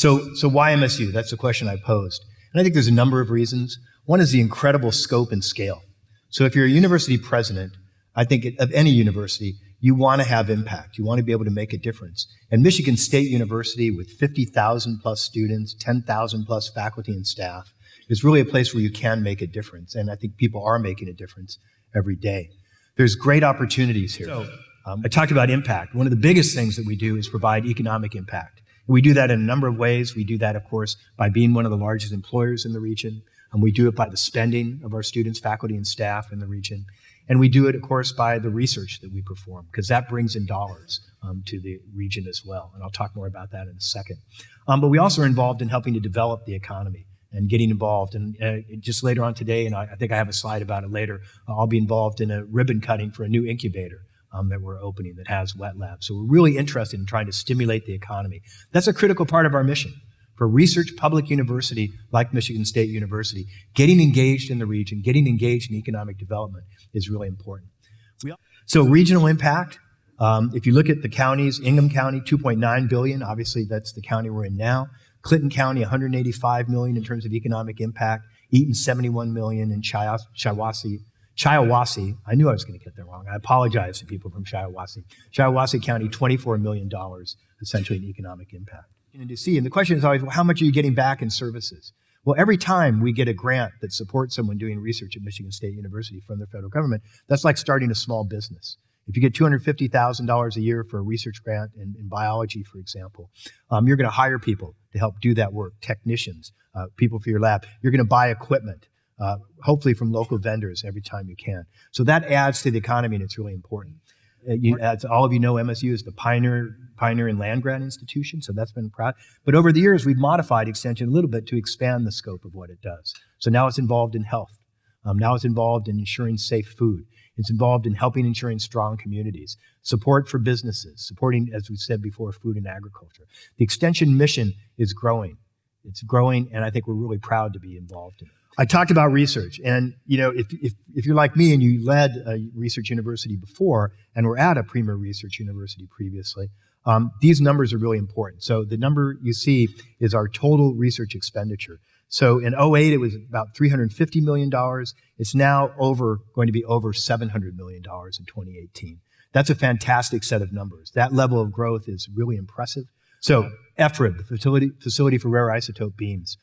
So why MSU? That's the question I posed. And I think there's a number of reasons. One is the incredible scope and scale. So if you're a university president, I think of any university, you want to have impact. You want to be able to make a difference. And Michigan State University, with 50,000 plus students, 10,000 plus faculty and staff, is really a place where you can make a difference. And I think people are making a difference every day. There's great opportunities here. So, I talked about impact. One of the biggest things that we do is provide economic impact. We do that in a number of ways. We do that, of course, by being one of the largest employers in the region. And we do it by the spending of our students, faculty, and staff in the region. And we do it, of course, by the research that we perform, because that brings in dollars to the region as well. And I'll talk more about that in a second. But we also are involved in helping to develop the economy and getting involved. And just later on today, and I think I have a slide about it later, I'll be involved in a ribbon cutting for a new incubator that we're opening that has wet labs. So we're really interested in trying to stimulate the economy. That's a critical part of our mission. For a research public university like Michigan State University, getting engaged in the region, getting engaged in economic development is really important. So regional impact, if you look at the counties, Ingham County, $2.9 billion, obviously that's the county we're in now. Clinton County, $185 million in terms of economic impact. Eaton, $71 million. And Shiawassee, I knew I was going to get that wrong. I apologize to people from Shiawassee County, $24 million, essentially in economic impact. And the question is always, well, how much are you getting back in services? Well, every time we get a grant that supports someone doing research at Michigan State University from the federal government, that's like starting a small business. If you get $250,000 a year for a research grant in biology, for example, you're going to hire people to help do that work, technicians, people for your lab. You're going to buy equipment, hopefully from local vendors every time you can. So that adds to the economy, and it's really important. As all of you know, MSU is the pioneer in land grant institution, so that's been proud. But over the years, we've modified Extension a little bit to expand the scope of what it does. So now it's involved in health. Now it's involved in ensuring safe food. It's involved in helping ensuring strong communities, support for businesses, supporting, as we said before, food and agriculture. The Extension mission is growing. It's growing, and I think we're really proud to be involved in it. I talked about research, and if you're like me and you led a research university before and were at a premier research university previously, these numbers are really important. So the number you see is our total research expenditure. So in 2008, it was about $350 million. It's now going to be over $700 million in 2018. That's a fantastic set of numbers. That level of growth is really impressive. So FRIB, the Facility for Rare Isotope Beams.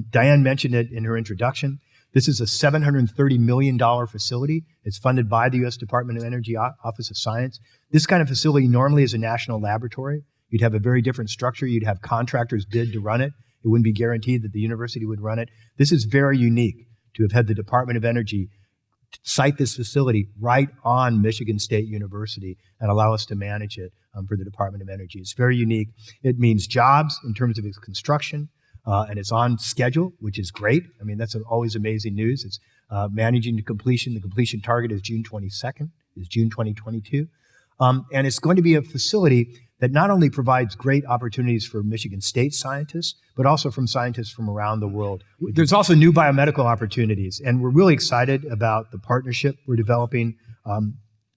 Diane mentioned it in her introduction. This is a $730 million facility. It's funded by the U.S. Department of Energy Office of Science. This kind of facility normally is a national laboratory. You'd have a very different structure. You'd have contractors bid to run it. It wouldn't be guaranteed that the university would run it. This is very unique to have had the Department of Energy site this facility right on Michigan State University and allow us to manage it for the Department of Energy. It's very unique. It means jobs in terms of its construction. And it's on schedule, which is great. I mean, that's always amazing news. It's managing to completion. The completion target is June 22nd, is June 2022. And it's going to be a facility that not only provides great opportunities for Michigan State scientists, but also from scientists from around the world. There's also new biomedical opportunities, and we're really excited about the partnership we're developing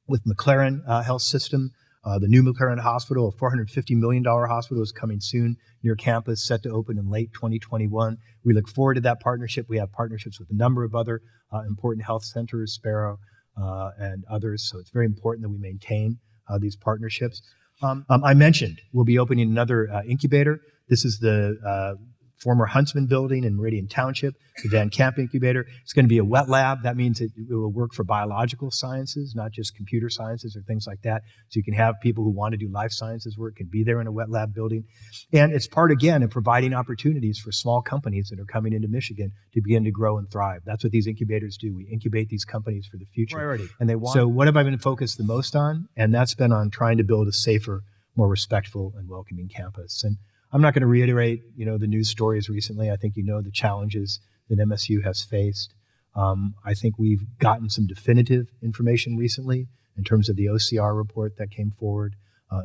with McLaren Health System. The new McLaren Hospital, a $450 million hospital, is coming soon near campus, set to open in late 2021. We look forward to that partnership. We have partnerships with a number of other important health centers, Sparrow and others, so it's very important that we maintain these partnerships. I mentioned we'll be opening another incubator. This is the former Huntsman building in Meridian Township, the Van Camp incubator. It's going to be a wet lab. That means it will work for biological sciences, not just computer sciences or things like that. So you can have people who want to do life sciences work can be there in a wet lab building. And it's part, again, of providing opportunities for small companies that are coming into Michigan to begin to grow and thrive. That's what these incubators do. We incubate these companies for the future. Priority. So what have I been focused the most on? And that's been on trying to build a safer, more respectful and welcoming campus. And I'm not going to reiterate, the news stories recently. I think you know the challenges that MSU has faced. I think we've gotten some definitive information recently in terms of the OCR report that came forward,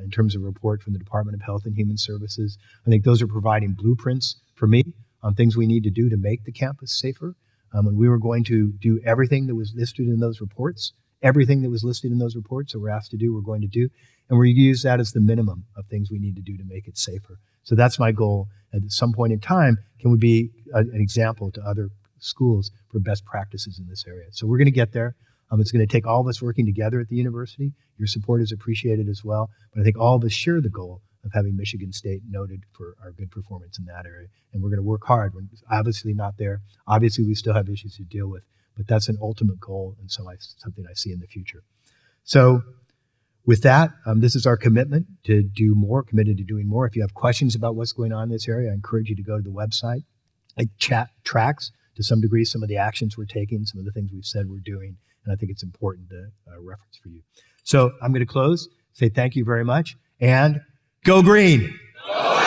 in terms of a report from the Department of Health and Human Services. I think those are providing blueprints for me on things we need to do to make the campus safer. And we were going to do everything that was listed in those reports. Everything that was listed in those reports that we're asked to do, we're going to do. And we're going to use that as the minimum of things we need to do to make it safer. So that's my goal. At some point in time, can we be an example to other schools for best practices in this area? So we're going to get there. It's going to take all of us working together at the university. Your support is appreciated as well. But I think all of us share the goal of having Michigan State noted for our good performance in that area. And we're going to work hard. We're obviously not there. Obviously, we still have issues to deal with. But that's an ultimate goal and something I see in the future. So with that, this is our commitment to do more, committed to doing more. If you have questions about what's going on in this area, I encourage you to go to the website. Chat tracks to some degree some of the actions we're taking, some of the things we've said we're doing, and I think it's important to reference for you. So I'm going to close, say thank you very much, and go green! Go!